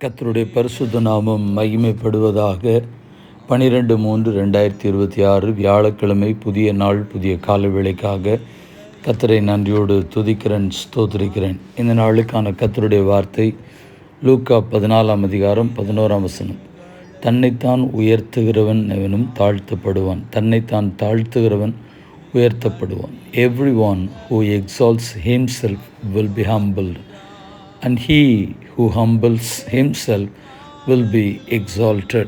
கர்த்தருடைய பரிசுத்த நாமம் மகிமைப்படுவதாக. 12/3/2026 வியாழக்கிழமை, புதிய நாள், புதிய கால வேளைக்காக கர்த்தரை நன்றியோடு துதிக்கிறேன், ஸ்தோத்திரிக்கிறேன். இந்த நாளுக்கான கர்த்தருடைய வார்த்தை லூக்கா 14:11. தன்னைத்தான் உயர்த்துகிறவன் எவனும் தாழ்த்தப்படுவான், தன்னைத்தான் தாழ்த்துகிறவன் உயர்த்தப்படுவான். Everyone who exalts himself will be humbled, and he who humbles himself will be exalted.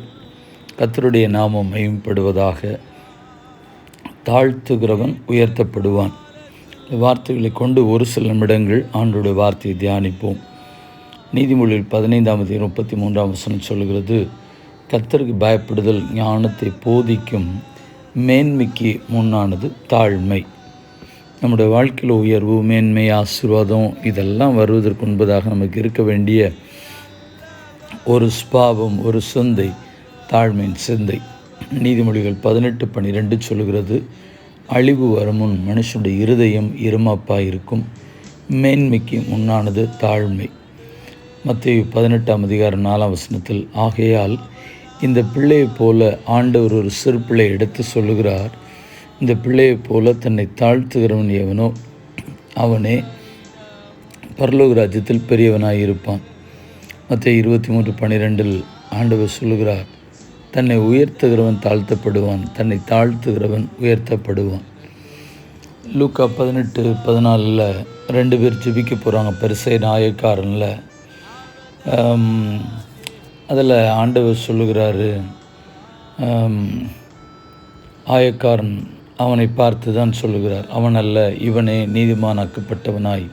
கர்த்தருடைய நாமம் மகிமைப்படுவதாக. தாழ்த்துகிறவன் உயர்த்தப்படுவான். வார்த்தைகளை கொண்டு ஒரு சில நிமிடங்கள் ஆண்டோடைய வார்த்தையை தியானிப்போம். நீதிமொழியில் 15:33 சொல்கிறது, கர்த்தருக்கு பயப்படுதல் ஞானத்தை போதிக்கும், மேன்மைக்கு முன்னானது தாழ்மை. நம்முடைய வாழ்க்கையில் உயர்வு, மேன்மை, ஆசீர்வாதம் இதெல்லாம் வருவதற்கு முன்பதாக நமக்கு இருக்க வேண்டிய ஒரு ஸ்பாவம், ஒரு சிந்தை, தாழ்மையின் சிந்தை. நீதிமொழிகள் 18:12 சொல்கிறது, அழிவு வருமுன் மனுஷனுடைய இருதயம் இருமாப்பாக இருக்கும், மேன்மைக்கு முன்னானது தாழ்மை. மத்தேயு 18:4 ஆகையால் இந்த பிள்ளையைப் போல ஆண்டவர் ஒரு சிறு பிள்ளை எடுத்து சொல்லுகிறார், இந்த பிள்ளையைப் போல தன்னை தாழ்த்துகிறவன் எவனோ அவனே பரலோக ராஜ்யத்தில் பெரியவனாய் இருப்பான். மத்தேயு 23:12 ஆண்டவர் சொல்லுகிறார், தன்னை உயர்த்துகிறவன் தாழ்த்தப்படுவான், தன்னை தாழ்த்துகிறவன் உயர்த்தப்படுவான். லூக்கா 18:14 2 பேர் ஜெபிக்க போகிறாங்க. பரிசேயன் ஆயக்காரனில் அதில் ஆண்டவர் சொல்லுகிறாரு, ஆயக்காரன் அவனை பார்த்து தான் சொல்லுகிறார், அவன் அல்ல இவனே நீதிமானாக்கப்பட்டவனாய்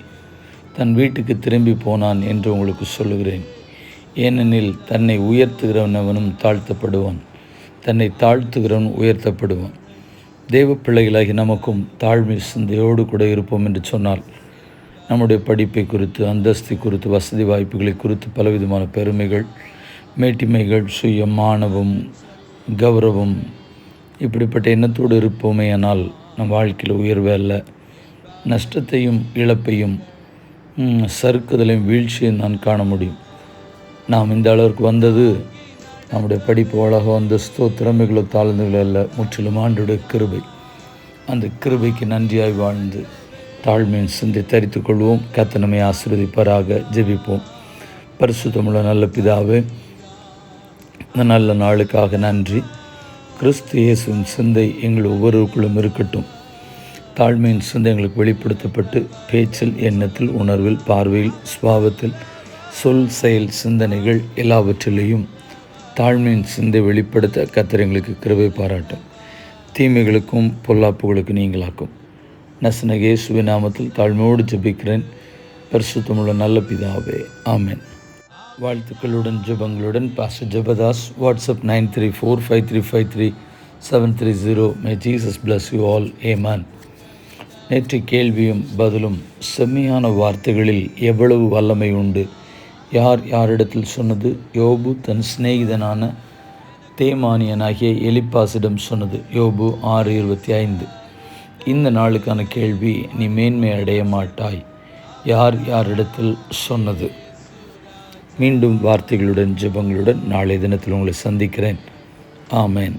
தன் வீட்டுக்கு திரும்பி போனான் என்று உங்களுக்கு சொல்லுகிறேன். ஏனெனில் தன்னை உயர்த்துகிறவன் அவனும் தாழ்த்தப்படுவான், தன்னை தாழ்த்துகிறவன் உயர்த்தப்படுவான். தேவ பிள்ளைகளாகி நமக்கும் தாழ்மை சிந்தையோடு கூட இருப்போம் என்று சொன்னால், நம்முடைய படிப்பை குறித்து, அந்தஸ்தை குறித்து, வசதி வாய்ப்புகளை குறித்து, பலவிதமான பெருமைகள், மேட்டிமைகள், சுயம், மானவம், கௌரவம், இப்படிப்பட்ட எண்ணத்தோடு இருப்போமே ஆனால் நம் வாழ்க்கையில் உயர்வே அல்ல, நஷ்டத்தையும் இழப்பையும் சறுக்குதலையும் வீழ்ச்சியும் நான் காண முடியும். நாம் இந்த அளவிற்கு வந்தது நம்முடைய படிப்பு, அழகோ, அந்தஸ்தோ, திறமைகளோ, தாழ்ந்துகளோ அல்ல, முற்றிலும் ஆண்டோடைய கிருபை. அந்த கிருபைக்கு நன்றியாய் வாழ்ந்து தாழ்மையின் சிந்தை தரித்து கொள்வோம். கர்த்தர் நம்மை ஆசீர்வதிப்பாராக. ஜெபிப்போம். பரிசுத்தமுள்ள நல்ல பிதாவே, இந்த நல்ல நாளுக்காக நன்றி. கிறிஸ்து இயேசுவின் சிந்தை எங்கள் ஒவ்வொருவருக்குள்ளும் இருக்கட்டும். தாழ்மையின் சிந்தை எங்களுக்கு வெளிப்படுத்தப்பட்டு பேச்சில், எண்ணத்தில், உணர்வில், பார்வையில், சுபாவத்தில், சொல், செயல், சிந்தனைகள் எல்லாவற்றிலேயும் தாழ்மையின் சிந்தை வெளிப்படுத்த கர்த்தர் எங்களுக்கு கிருபை பாராட்டும். தீமைகளுக்கும் பொல்லாப்புகளுக்கும் நீங்களாக்கும். நசன இயேசுவின் நாமத்தில் தாழ்மையோடு ஜெபிக்கிறேன். பரிசுத்தமுள்ள நல்ல பிதாவே, ஆமென். வாழ்த்துக்களுடன் ஜெபங்களுடன் pastor Jebadas. WhatsApp 9345353730. May Jesus bless you all. Amen. நேற்று கேள்வியும் பதிலும். செம்மையான வார்த்தைகளில் எவ்வளவு வல்லமை உண்டு. யார் யாரிடத்தில் சொன்னது? யோபு தன் சிநேகிதனான தேமானியனாகிய எலிப்பாசிடம் சொன்னது. யோபு 6:25. இந்த நாளுக்கான கேள்வி, நீ மேன்மை அடைய மாட்டாய். யார் யாரிடத்தில் சொன்னது? மீண்டும் வார்த்தைகளுடன் ஜெபங்களுடன் நாளை தினத்தில் உங்களை சந்திக்கிறேன். ஆமென்.